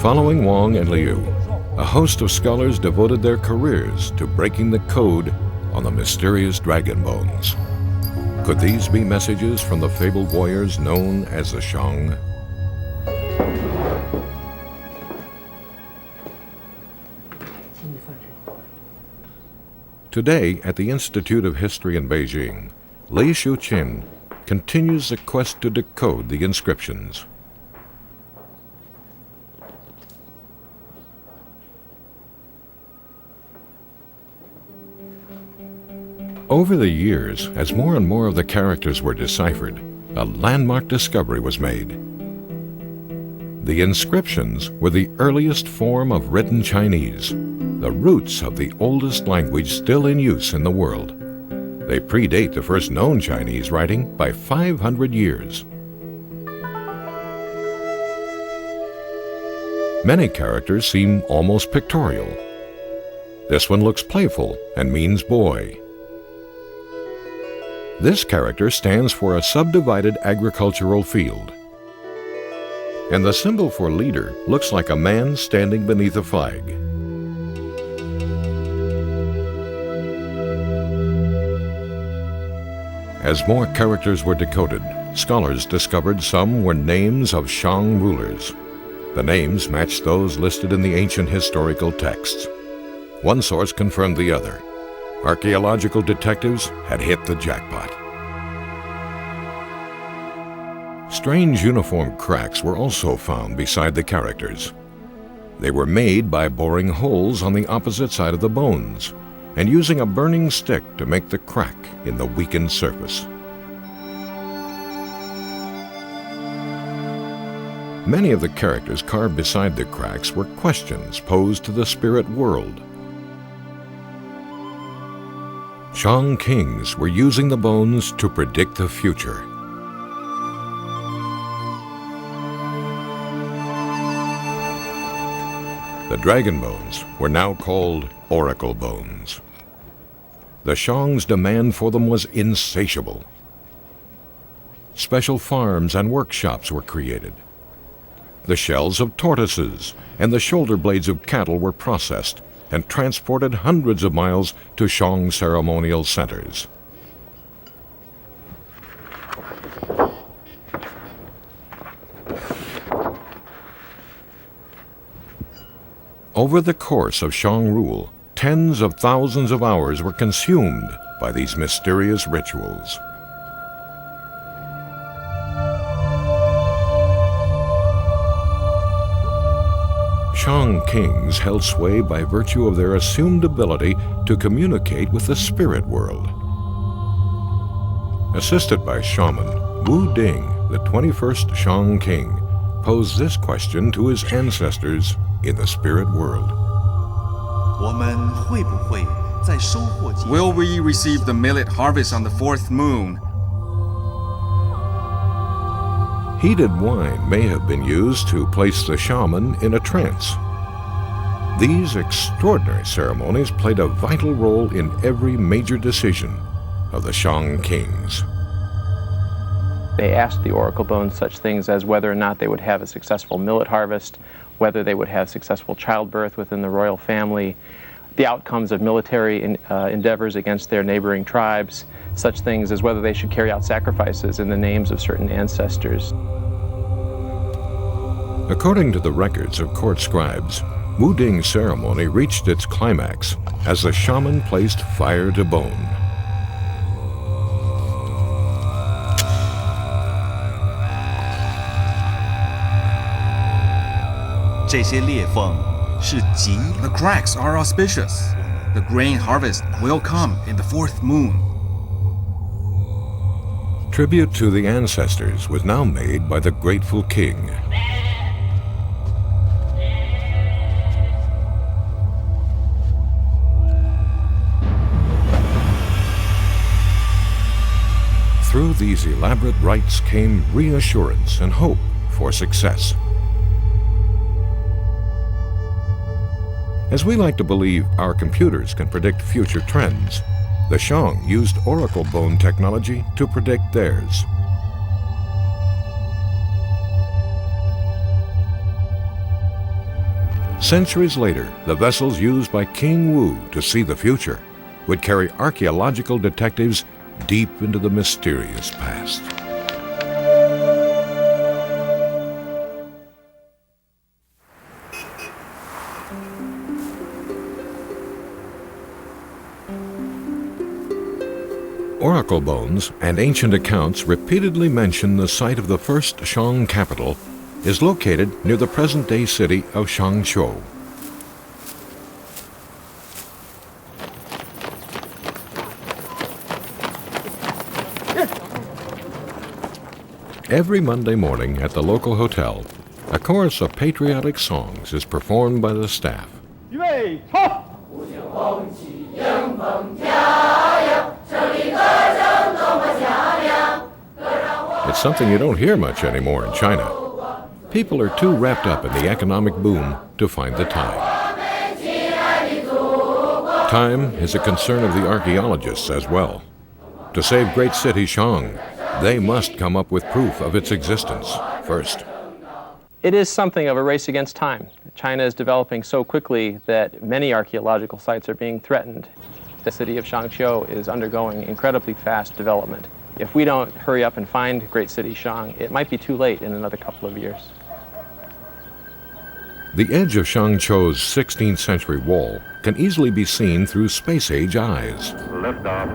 Following Wang and Liu, a host of scholars devoted their careers to breaking the code on the mysterious dragon bones. Could these be messages from the fabled warriors known as the Shang? Today, at the Institute of History in Beijing, Li Shuqin continues the quest to decode the inscriptions. Over the years, as more and more of the characters were deciphered, a landmark discovery was made. The inscriptions were the earliest form of written Chinese, the roots of the oldest language still in use in the world. They predate the first known Chinese writing by 500 years. Many characters seem almost pictorial. This one looks playful and means boy. This character stands for a subdivided agricultural field. And the symbol for leader looks like a man standing beneath a flag. As more characters were decoded, scholars discovered some were names of Shang rulers. The names matched those listed in the ancient historical texts. One source confirmed the other. Archaeological detectives had hit the jackpot. Strange uniform cracks were also found beside the characters. They were made by boring holes on the opposite side of the bones and using a burning stick to make the crack in the weakened surface. Many of the characters carved beside the cracks were questions posed to the spirit world. Shang kings were using the bones to predict the future. The dragon bones were now called oracle bones. The Shang's demand for them was insatiable. Special farms and workshops were created. The shells of tortoises and the shoulder blades of cattle were processed and transported hundreds of miles to Shang ceremonial centers. Over the course of Shang rule, tens of thousands of hours were consumed by these mysterious rituals. Shang kings held sway by virtue of their assumed ability to communicate with the spirit world. Assisted by shaman, Wu Ding, the 21st Shang king, posed this question to his ancestors in the spirit world. Will we receive the millet harvest on the fourth moon? Heated wine may have been used to place the shaman in a trance. These extraordinary ceremonies played a vital role in every major decision of the Shang kings. They asked the oracle bones such things as whether or not they would have a successful millet harvest, whether they would have successful childbirth within the royal family, the outcomes of military endeavors against their neighboring tribes, such things as whether they should carry out sacrifices in the names of certain ancestors. According to the records of court scribes, Wu Ding's ceremony reached its climax as the shaman placed fire to bone. The cracks are auspicious. The grain harvest will come in the fourth moon. Tribute to the ancestors was now made by the grateful king. Through these elaborate rites came reassurance and hope for success. As we like to believe our computers can predict future trends, the Shang used oracle bone technology to predict theirs. Centuries later, the vessels used by King Wu to see the future would carry archaeological detectives deep into the mysterious past. Oracle bones and ancient accounts repeatedly mention the site of the first Shang capital is located near the present-day city of Shangzhou. Every Monday morning at the local hotel, a chorus of patriotic songs is performed by the staff. It's something you don't hear much anymore in China. People are too wrapped up in the economic boom to find the time. Time is a concern of the archaeologists as well. To save great city Shang, they must come up with proof of its existence first. It is something of a race against time. China is developing so quickly that many archaeological sites are being threatened. The city of Shangzhou is undergoing incredibly fast development. If we don't hurry up and find great city Shang, it might be too late in another couple of years. The edge of Shangzhou's 16th century wall can easily be seen through space-age eyes. Lift off.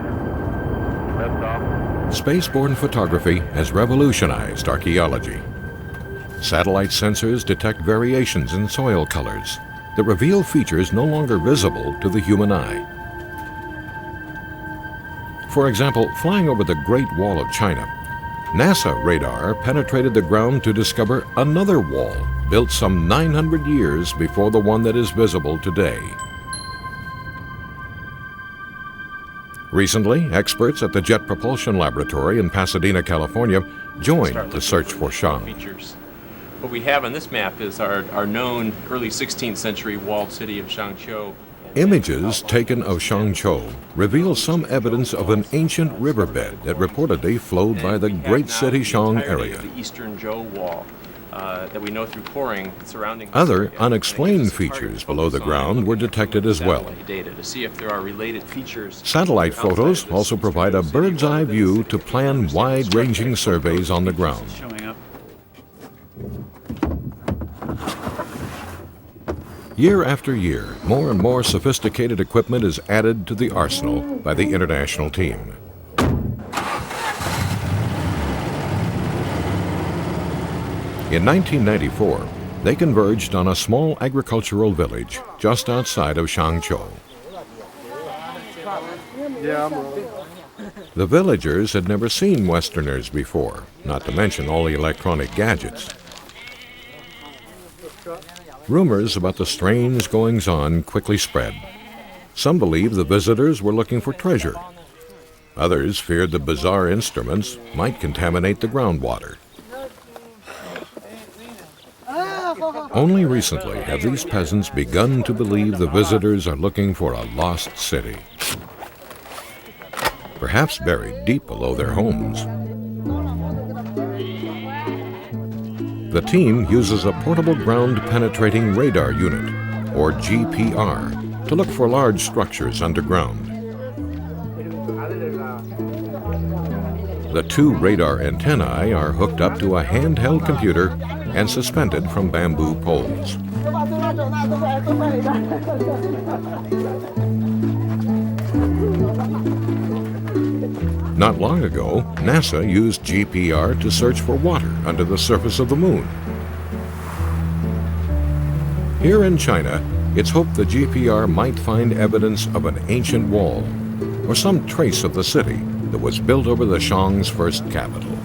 Lift off. Space-borne photography has revolutionized archaeology. Satellite sensors detect variations in soil colors that reveal features no longer visible to the human eye. For example, flying over the Great Wall of China, NASA radar penetrated the ground to discover another wall built some 900 years before the one that is visible today. Recently, experts at the Jet Propulsion Laboratory in Pasadena, California, joined the search for Shang. What we have on this map is our known early 16th century walled city of Shangzhou. Images taken of Shangzhou reveal some evidence of an ancient riverbed that reportedly flowed by the great city Shang area. The eastern Zhou wall that we know through coring surrounding. Other unexplained features below the ground were detected as well. Data to see if there are related features. Satellite photos also provide a bird's-eye view to plan wide-ranging surveys on the ground. Year after year, more and more sophisticated equipment is added to the arsenal by the international team. In 1994, they converged on a small agricultural village just outside of Shangzhou. The villagers had never seen Westerners before, not to mention all the electronic gadgets. Rumors about the strange goings-on quickly spread. Some believed the visitors were looking for treasure. Others feared the bizarre instruments might contaminate the groundwater. Only recently have these peasants begun to believe the visitors are looking for a lost city, perhaps buried deep below their homes. The team uses a portable ground-penetrating radar unit, or GPR, to look for large structures underground. The two radar antennae are hooked up to a handheld computer and suspended from bamboo poles. Not long ago, NASA used GPR to search for water under the surface of the moon. Here in China, it's hoped the GPR might find evidence of an ancient wall or some trace of the city that was built over the Shang's first capital.